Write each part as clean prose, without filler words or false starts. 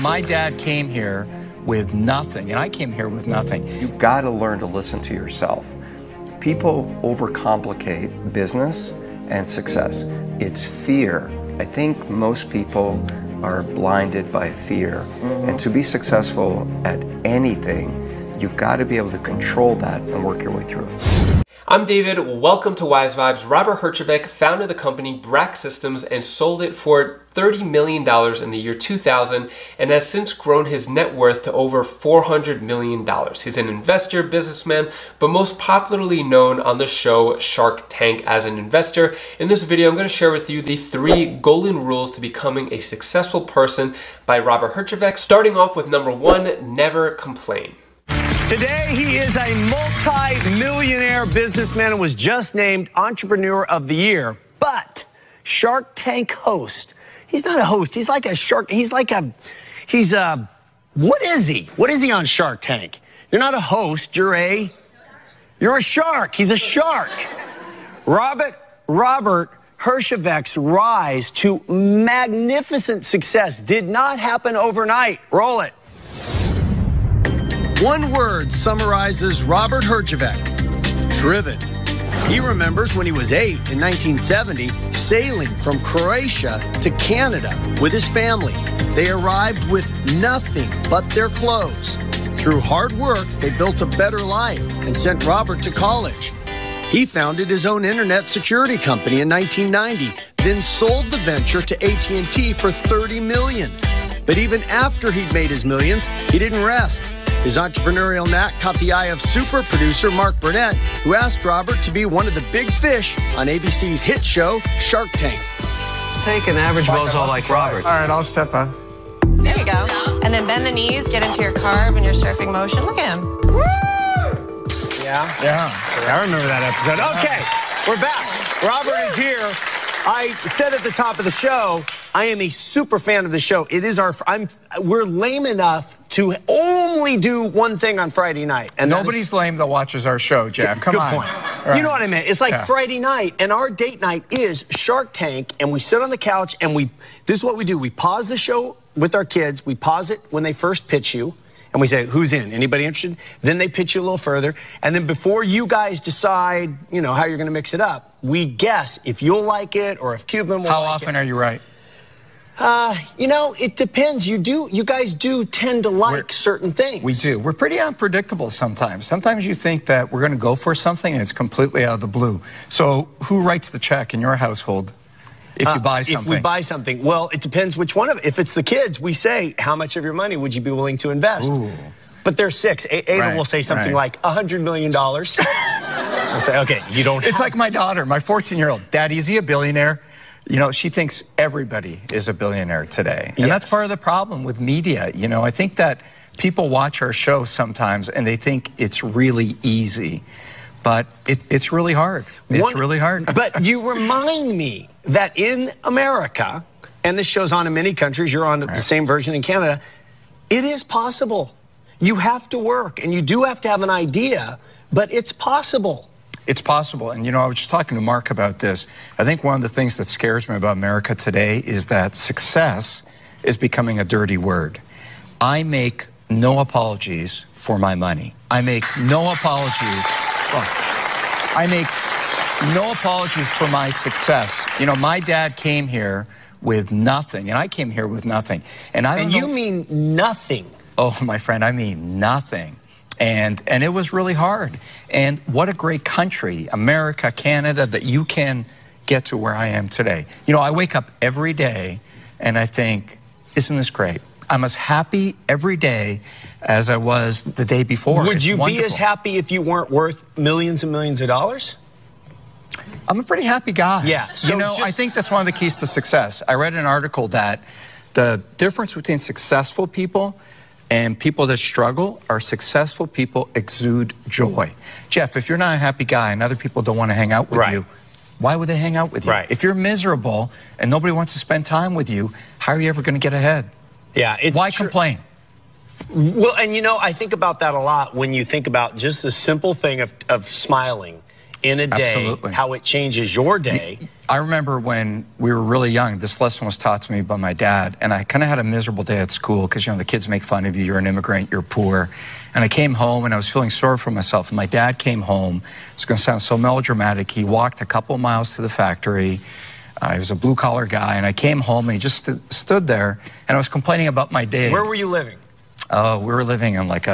My dad came here with nothing, and I came here with nothing. You've got to learn to listen to yourself. People overcomplicate business and success. It's fear. I think most people are blinded by fear. And to be successful at anything, you've got to be able to control that and work your way through it. I'm David, welcome to Wise Vibes. Robert Herjavec founded the company Brack Systems and sold it for $30 million in the year 2000 and has since grown his net worth to over $400 million. He's an investor, businessman, but most popularly known on the show Shark Tank as an investor. In this video, I'm going to share with you the 3 golden rules to becoming a successful person by Robert Herjavec. Starting off with number 1, never complain. Today, he is a multi-millionaire businessman and was just named Entrepreneur of the Year. But Shark Tank host, he's not a host. He's like a shark. What is he? What is he on Shark Tank? You're not a host. You're a shark. He's a shark. Robert Herjavec's rise to magnificent success did not happen overnight. Roll it. One word summarizes Robert Herjavec: driven. He remembers when he was 8 in 1970, sailing from Croatia to Canada with his family. They arrived with nothing but their clothes. Through hard work, they built a better life and sent Robert to college. He founded his own internet security company in 1990, then sold the venture to AT&T for $30 million. But even after he'd made his millions, he didn't rest. His entrepreneurial knack caught the eye of super producer Mark Burnett, who asked Robert to be one of the big fish on ABC's hit show, Shark Tank. Take an average bozo like Robert. All right, I'll step on. There you go. And then bend the knees, get into your carve and your surfing motion. Look at him. Woo! Yeah? I remember that episode. Okay, we're back. Robert is here. I said at the top of the show, I am a super fan of the show. It is we're lame enough to only do one thing on Friday night. And nobody's lame that watches our show, Jeff. Come on. Good point. Right. You know what I mean? It's like Friday night, and our date night is Shark Tank, and we sit on the couch, and this is what we do. We pause the show with our kids. We pause it when they first pitch you, and we say, who's in? Anybody interested? Then they pitch you a little further, and then before you guys decide, how you're going to mix it up, we guess if you'll like it or if Cuban will like it. How often are you right? It depends. You guys do tend to like certain things. We do. We're pretty unpredictable sometimes. Sometimes you think that we're going to go for something and it's completely out of the blue. So who writes the check in your household if you buy something? If we buy something, well, it depends which one of it. If it's the kids, we say, how much of your money would you be willing to invest? Ooh. But there's 6. Ada will say something like $100 million. We'll say, okay, you don't It's like my daughter, my 14-year-old. Daddy, is he a billionaire? She thinks everybody is a billionaire today. And that's part of the problem with media. I think that people watch our show sometimes and they think it's really easy. But it's really hard. It's really hard. But you remind me that in America, and this show's on in many countries, you're on the same version in Canada, it is possible. You have to work, and you do have to have an idea, but it's possible. It's possible. And, I was just talking to Mark about this. I think one of the things that scares me about America today is that success is becoming a dirty word. I make no apologies for my money. I make no apologies. I make no apologies for my success. My dad came here with nothing, and I came here with nothing. And you mean nothing? Oh, my friend, I mean nothing. And it was really hard. And what a great country, America, Canada, that you can get to where I am today. I wake up every day and I think, isn't this great? I'm as happy every day as I was the day before. Would you be as happy if you weren't worth millions and millions of dollars? I'm a pretty happy guy. Yeah. So I think that's one of the keys to success. I read an article that the difference between successful people and people that struggle are successful people exude joy. Jeff, if you're not a happy guy and other people don't want to hang out with you, why would they hang out with you? If you're miserable and nobody wants to spend time with you, how are you ever going to get ahead? Yeah, why complain? Well, and I think about that a lot when you think about just the simple thing of smiling. in a day, Absolutely. how it changes your day. I remember when we were really young, this lesson was taught to me by my dad, and I kind of had a miserable day at school because, you know, the kids make fun of you, you're an immigrant, you're poor. And I came home and I was feeling sorry for myself. And my dad came home, it's going to sound so melodramatic, he walked a couple of miles to the factory. He was a blue-collar guy, and I came home and he just stood there, and I was complaining about my day. Where were you living? Oh, we were living in like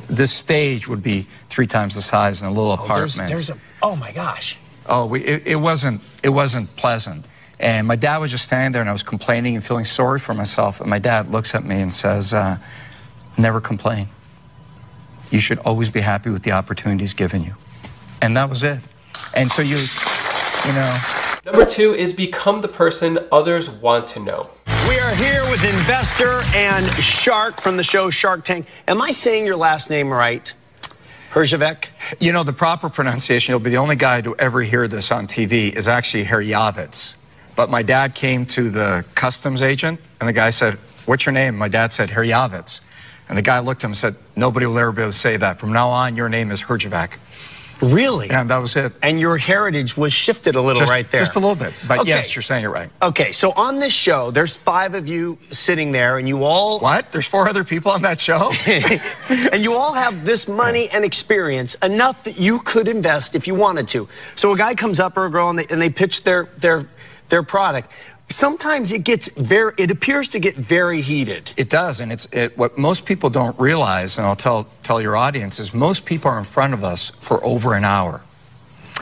this stage would be 3 times the size in a little apartment. Oh my gosh. Oh, it wasn't pleasant. And my dad was just standing there, and I was complaining and feeling sorry for myself. And my dad looks at me and says, never complain. You should always be happy with the opportunities given you. And that was it. And so you know. Number 2 is become the person others want to know. We are here with investor and shark from the show Shark Tank. Am I saying your last name right? Herjavec? You know, the proper pronunciation, you'll be the only guy to ever hear this on TV, is actually Herjavec. But my dad came to the customs agent, and the guy said, "What's your name?" My dad said, Herjavec. And the guy looked at him and said, "Nobody will ever be able to say that. From now on, your name is Herjavec." Really? And that was it. And your heritage was shifted a little right there. Just a little bit. But okay. Yes, you're saying it right. Okay, so on this show, there's 5 of you sitting there, and you all... What? There's 4 other people on that show? And you all have this money and experience, enough that you could invest if you wanted to. So a guy comes up, or a girl, and they pitch their product. Sometimes it appears to get very heated. It does, and what most people don't realize, and I'll tell your audience, is most people are in front of us for over an hour.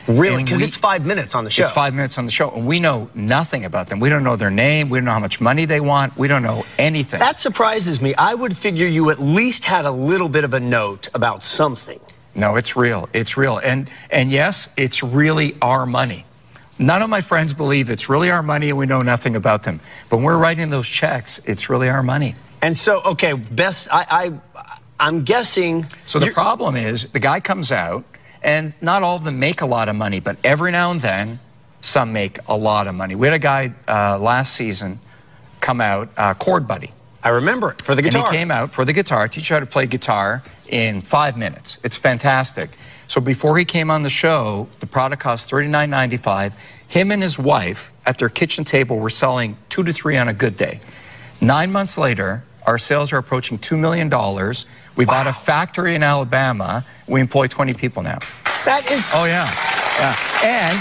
Really? Because it's 5 minutes on the show. It's 5 minutes on the show, and we know nothing about them. We don't know their name. We don't know how much money they want. We don't know anything. That surprises me. I would figure you at least had a little bit of a note about something. No, it's real. It's real. And yes, it's really our money. None of my friends believe it's really our money and we know nothing about them. But when we're writing those checks, it's really our money. And so, okay, I'm guessing... So the problem is, the guy comes out, and not all of them make a lot of money, but every now and then, some make a lot of money. We had a guy last season come out, Chord Buddy. I remember it, for the guitar. And he came out for the guitar, teach you how to play guitar in 5 minutes. It's fantastic. So before he came on the show, the product cost $39.95. Him and his wife at their kitchen table were selling 2 to 3 on a good day. 9 months later, our sales are approaching $2 million. We bought a factory in Alabama. We employ 20 people now. That is... Oh, yeah. And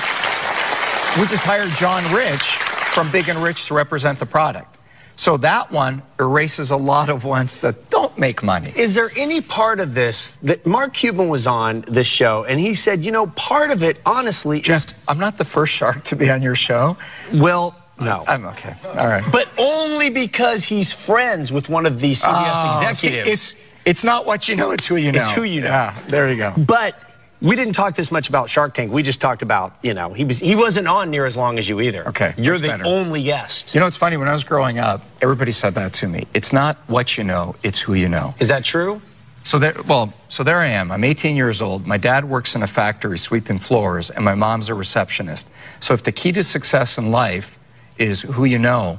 we just hired John Rich from Big and Rich to represent the product. So that one erases a lot of ones that don't make money. Is there any part of this that Mark Cuban was on this show, and he said, you know, part of it, honestly, Jeff, I'm not the first shark to be on your show. Well, no. I'm okay. All right. But only because he's friends with one of the CBS executives. See, it's not what you know, it's who you know. It's who you know. Yeah, there you go. But we didn't talk this much about Shark Tank. We just talked about, you know, he wasn't on near as long as you either. Okay. You're the only guest. You know, it's funny, when I was growing up, everybody said that to me. It's not what you know, it's who you know. Is that true? So there I am. I'm 18 years old. My dad works in a factory sweeping floors, and my mom's a receptionist. So if the key to success in life is who you know,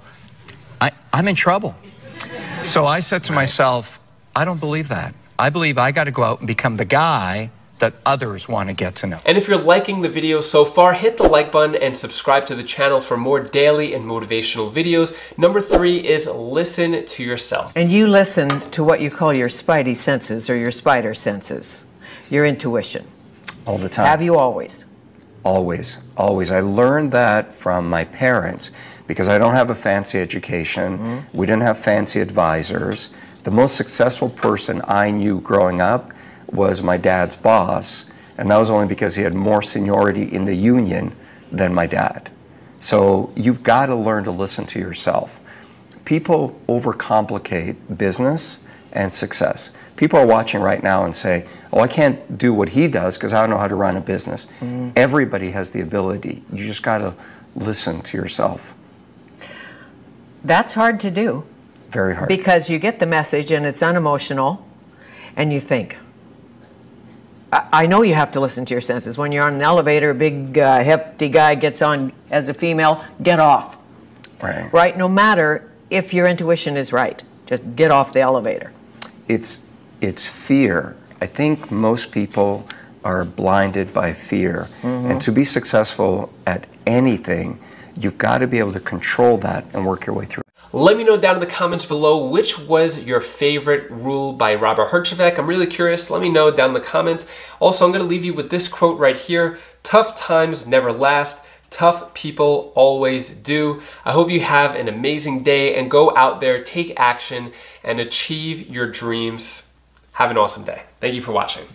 I'm in trouble. So I said to myself, I don't believe that. I believe I got to go out and become the guy that others want to get to know. And if you're liking the video so far, hit the like button and subscribe to the channel for more daily and motivational videos. Number 3 is listen to yourself. And you listen to what you call your spidey senses, or your spider senses, your intuition. All the time. Have you always? Always, always. I learned that from my parents because I don't have a fancy education. We didn't have fancy advisors. The most successful person I knew growing up was my dad's boss, and that was only because he had more seniority in the union than my dad. So you've got to learn to listen to yourself. People overcomplicate business and success. People are watching right now and say, oh, I can't do what he does because I don't know how to run a business. Everybody has the ability. You just got to listen to yourself. That's hard to do. Very hard. Because you get the message and it's unemotional, and you think, I know you have to listen to your senses. When you're on an elevator, a big, hefty guy gets on as a female, get off. Right. Right? No matter if your intuition is right. Just get off the elevator. It's fear. I think most people are blinded by fear. And to be successful at anything, you've got to be able to control that and work your way through it. Let me know down in the comments below which was your favorite rule by Robert Herjavec. I'm really curious. Let me know down in the comments. Also, I'm going to leave you with this quote right here. Tough times never last. Tough people always do. I hope you have an amazing day and go out there, take action, and achieve your dreams. Have an awesome day. Thank you for watching.